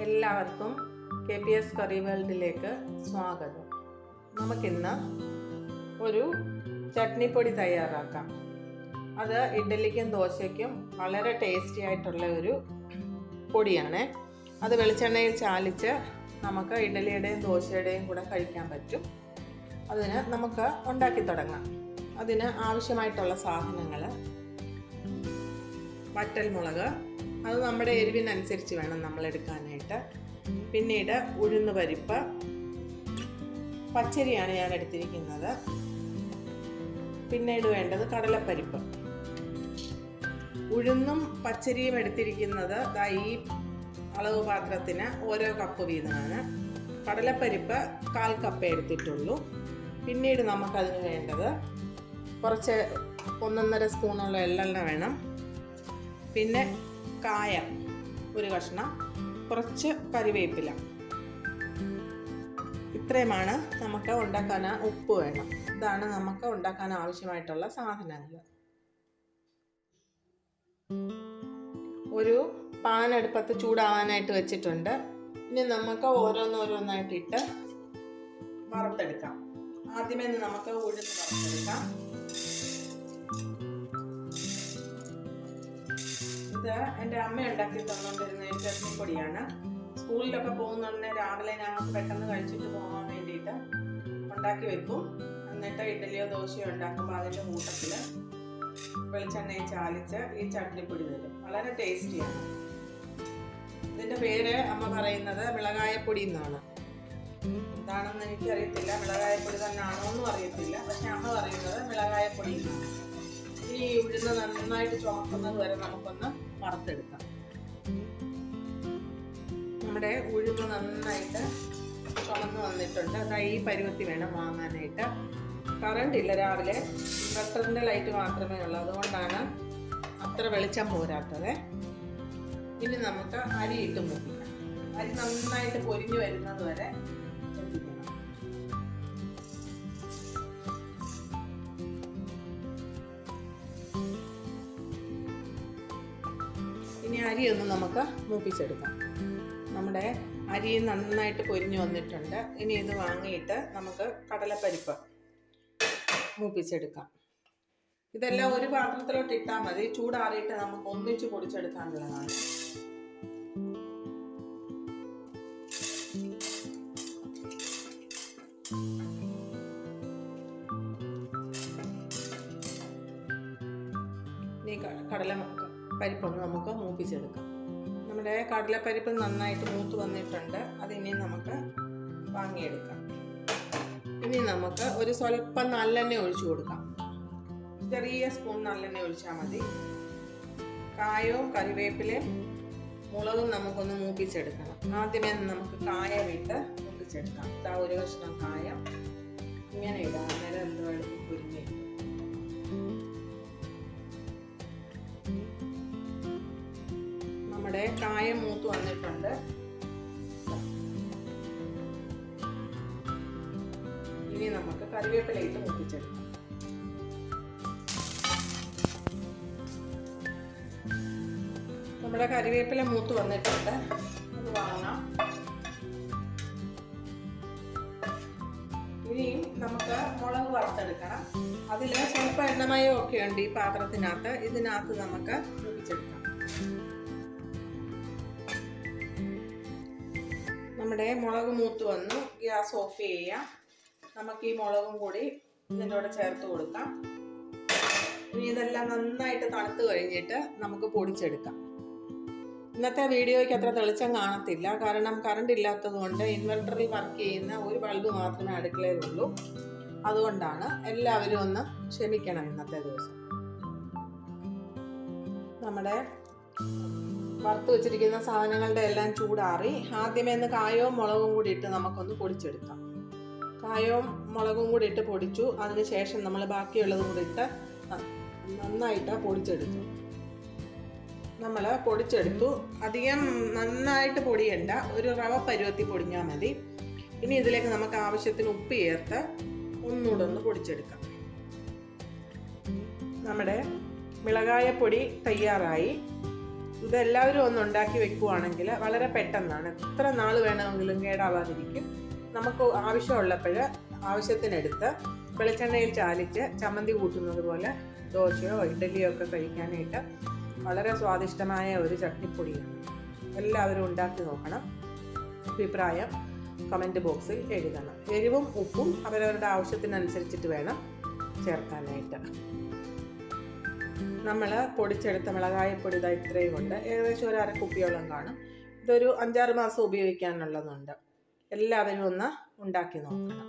എല്ലാവർക്കും KPS കറി വേൾഡിലേക്ക് സ്വാഗതം. നമുക്കിന്ന് ഒരു ചട്നിപ്പൊടി തയ്യാറാക്കാം. അത് ഇഡ്ഡലിക്കും ദോശയ്ക്കും വളരെ ടേസ്റ്റി ആയിട്ടുള്ള ഒരു പൊടിയാണ്. അത് വെളിച്ചെണ്ണയിൽ ചാലിച്ച് നമുക്ക് ഇഡ്ഡലിയുടെയും ദോശയുടെയും കൂടെ കഴിക്കാൻ പറ്റും. അതിന് നമുക്ക് ഉണ്ടാക്കി തുടങ്ങാം. അതിന് ആവശ്യമായിട്ടുള്ള സാധനങ്ങൾ: വറ്റൽമുളക്, അത് നമ്മുടെ എരിവിനനുസരിച്ച് വേണം നമ്മൾ എടുക്കാനായിട്ട്. പിന്നീട് ഉഴുന്ന് പരിപ്പ്, പച്ചരിയാണ് ഞാൻ എടുത്തിരിക്കുന്നത്. പിന്നീട് വേണ്ടത് കടലപ്പരിപ്പ്. ഉഴുന്നും പച്ചരിയും എടുത്തിരിക്കുന്നത് ഈ അളവ് പാത്രത്തിന് ഓരോ കപ്പ് വീതമാണ്. കടലപ്പരിപ്പ് 1/4 കപ്പ് എടുത്തിട്ടുള്ളൂ. പിന്നീട് നമുക്കതിന് വേണ്ടത് കുറച്ച് 1.5 സ്പൂണുള്ള എള്ളെണ്ണ വേണം. പിന്നെ കായം 1 കഷ്ണം, കുറച്ച് കറിവേപ്പില. ഇത്രയുമാണ് നമുക്ക് ഉണ്ടാക്കാൻ. ഉപ്പ് വേണം. ഇതാണ് നമുക്ക് ഉണ്ടാക്കാൻ ആവശ്യമായിട്ടുള്ള സാധനങ്ങൾ. ഒരു പാൻ അടുപ്പത്ത് ചൂടാവാനായിട്ട് വെച്ചിട്ടുണ്ട്. ഇനി നമുക്ക് ഓരോന്നോരോന്നായിട്ട് ഇട്ട് വറുത്തെടുക്കാം. ആദ്യമേ നമുക്ക് ഉഴുന്ന് വറുത്തെടുക്കാം. ഇത് എൻ്റെ അമ്മ ഉണ്ടാക്കി തന്നുകൊണ്ടിരുന്ന ഒരു ചട്നിപ്പൊടിയാണ്. സ്കൂളിലൊക്കെ പോകുന്നുണ്ടെങ്കിൽ രാവിലെ ഞങ്ങൾക്ക് പെട്ടെന്ന് കഴിച്ചിട്ട് പോകാൻ വേണ്ടിയിട്ട് ഉണ്ടാക്കി വെക്കും. എന്നിട്ട് ഇഡ്ഡലിയോ ദോശയോ ഉണ്ടാക്കുമ്പോൾ അതിൻ്റെ കൂട്ടത്തിൽ വെളിച്ചെണ്ണയിൽ ചാലിച്ച് ഈ ചട്നിപ്പൊടി തരും. വളരെ ടേസ്റ്റിയാണ്. ഇതിൻ്റെ പേര് അമ്മ പറയുന്നത് മിളകായപ്പൊടി എന്നാണ്. എന്താണെന്ന് എനിക്കറിയത്തില്ല. മിളകായപ്പൊടി തന്നെ ആണോ എന്നും അറിയത്തില്ല. പക്ഷെ അമ്മ പറയുന്നത് മിളകായപ്പൊടി എന്നാണ്. ഈ ഉഴുന്ന് നന്നായിട്ട് ചുമക്കുന്നത് വരെ നമുക്കൊന്ന് വറുത്തെടുക്കാം. നമ്മുടെ ഉഴുന്ന് നന്നായിട്ട് ചുമന്ന് വന്നിട്ടുണ്ട്. ഈ പരുവത്തി വേണം വാങ്ങാനായിട്ട്. കറണ്ട് ഇല്ല രാവിലെ, ഇൻവെർട്ടറിൻ്റെ ലൈറ്റ് മാത്രമേ ഉള്ളൂ. അതുകൊണ്ടാണ് അത്ര വെളിച്ചം പോരാത്തത്. ഇനി നമുക്ക് അരി ഇട്ട് മൂപ്പിക്കാം. അരി നന്നായിട്ട് പൊരിഞ്ഞു വരുന്നത് വരെ മൂപ്പിക്കണം. ഇനി അരി ഒന്ന് നമുക്ക് മൂപ്പിച്ചെടുക്കാം. നമ്മുടെ അരി നന്നായിട്ട് പൊരിഞ്ഞു വന്നിട്ടുണ്ട്. ഇനി ഇത് വാങ്ങിയിട്ട് നമുക്ക് കടലപ്പരിപ്പ് മൂപ്പിച്ചെടുക്കാം. ഇതെല്ലാം ഒരു പാത്രത്തിലോട്ട് ഇട്ടാൽ മതി. ചൂടാറിയിട്ട് നമുക്ക് ഒന്നിച്ച് പൊടിച്ചെടുക്കാനുള്ളതാണ്. ഇനി പരിപ്പൊന്ന് നമുക്ക് മൂപ്പിച്ചെടുക്കാം. നമ്മുടെ കടലപ്പരിപ്പ് നന്നായിട്ട് മൂത്ത് വന്നിട്ടുണ്ട്. അതിനി നമുക്ക് വാങ്ങിയെടുക്കാം. ഇനി നമുക്ക് ഒരു സ്വല്പം നല്ലെണ്ണ ഒഴിച്ചു കൊടുക്കാം. ചെറിയ സ്പൂൺ നല്ലെണ്ണ ഒഴിച്ചാൽ മതി. കായവും കറിവേപ്പിലയും മുളകും നമുക്കൊന്ന് മൂപ്പിച്ചെടുക്കണം. ആദ്യമേ നമുക്ക് കായം ഇട്ട് മൂപ്പിച്ചെടുക്കാം. 1 കഷ്ണം കായം ഇങ്ങനെ ഇടാം. അന്നേരം എന്തുവേണം പൊരിഞ്ഞിട്ട്. നമ്മുടെ കായം മൂത്ത് വന്നിട്ടുണ്ട്. ഇനി നമുക്ക് കറിവേപ്പിലയിട്ട് മൂപ്പിച്ചെടുക്കാം. നമ്മുടെ കറിവേപ്പില മൂത്ത് വന്നിട്ടുണ്ട്. അത് വാങ്ങാം. ഇനിയും നമുക്ക് മുളക് വറുത്തെടുക്കണം. അതിൽ സ്വല്പം എണ്ണമയം ഒക്കെ ഉണ്ട് ഈ പാത്രത്തിനകത്ത്. ഇതിനകത്ത് നമുക്ക് മൂപ്പിച്ചെടുക്കാം. നമ്മുടെ മുളക് മൂത്ത് വന്നു. ഗ്യാസ് ഓഫ് ചെയ്യാം. നമുക്ക് ഈ മുളകും കൂടി ഇതിൻ്റെ കൂടെ ചേർത്ത് കൊടുക്കാം. ഇനി ഇതെല്ലാം നന്നായിട്ട് തണുത്ത് കഴിഞ്ഞിട്ട് നമുക്ക് പൊടിച്ചെടുക്കാം. ഇന്നത്തെ വീഡിയോയ്ക്ക് അത്ര തെളിച്ചം കാണത്തില്ല. കാരണം കറണ്ട് ഇല്ലാത്തത് കൊണ്ട് ഇൻവെർട്ടറിൽ വർക്ക് ചെയ്യുന്ന ഒരു ബൾബ് മാത്രമേ അടുക്കളയിലുള്ളൂ. അതുകൊണ്ടാണ്. എല്ലാവരും ഒന്ന് ക്ഷമിക്കണം ഇന്നത്തെ ദിവസം. നമ്മുടെ വറുത്ത് വെച്ചിരിക്കുന്ന സാധനങ്ങളുടെ എല്ലാം ചൂടാറി. ആദ്യമേ കായവും മുളകും കൂടി ഇട്ട് നമുക്കൊന്ന് പൊടിച്ചെടുക്കാം. കായവും മുളകും കൂടി ഇട്ട് പൊടിച്ചു. അതിന് ശേഷം നമ്മൾ ബാക്കിയുള്ളതും കൂടി ഇട്ട് നന്നായിട്ട് പൊടിച്ചെടുത്തു. നമ്മൾ പൊടിച്ചെടുത്തു. അധികം നന്നായിട്ട് പൊടിയണ്ട, ഒരു റവ പരുവത്തി പൊടിഞ്ഞാൽ മതി. ഇനി ഇതിലേക്ക് നമുക്ക് ആവശ്യത്തിന് ഉപ്പ് ചേർത്ത് ഒന്നുകൂടെ ഒന്ന് പൊടിച്ചെടുക്കാം. നമ്മുടെ മിളകായപ്പൊടി തയ്യാറായി. ഇതെല്ലാവരും ഒന്ന് ഉണ്ടാക്കി വെക്കുവാണെങ്കിൽ വളരെ പെട്ടെന്നാണ്, എത്ര നാൾ വേണമെങ്കിലും കേടാവാതിരിക്കും. നമുക്ക് ആവശ്യമുള്ളപ്പോൾ ആവശ്യത്തിനെടുത്ത് വെളിച്ചെണ്ണയിൽ ചാലിച്ച് ചമ്മന്തി കൂട്ടുന്നത് പോലെ ദോശയോ ഇഡ്ഡലിയോ ഒക്കെ കഴിക്കാനായിട്ട് വളരെ സ്വാദിഷ്ടമായ ഒരു ചട്നിപ്പൊടിയാണ്. എല്ലാവരും ഉണ്ടാക്കി നോക്കണം. അഭിപ്രായം കമൻറ്റ് ബോക്സിൽ എഴുതണം. എരിവും ഉപ്പും അവരവരുടെ ആവശ്യത്തിനനുസരിച്ചിട്ട് വേണം ചേർക്കാനായിട്ട്. നമ്മൾ പൊടിച്ചെടുത്ത മിളകായപ്പൊടി ഇതാ ഇത്രയും ഉണ്ട്, ഏകദേശം ഒരു അരക്കുപ്പിയോളം കാണും. ഇതൊരു 5-6 മാസം ഉപയോഗിക്കാനുള്ളതുണ്ട്. എല്ലാവരും ഒന്ന് ഉണ്ടാക്കി നോക്കണം.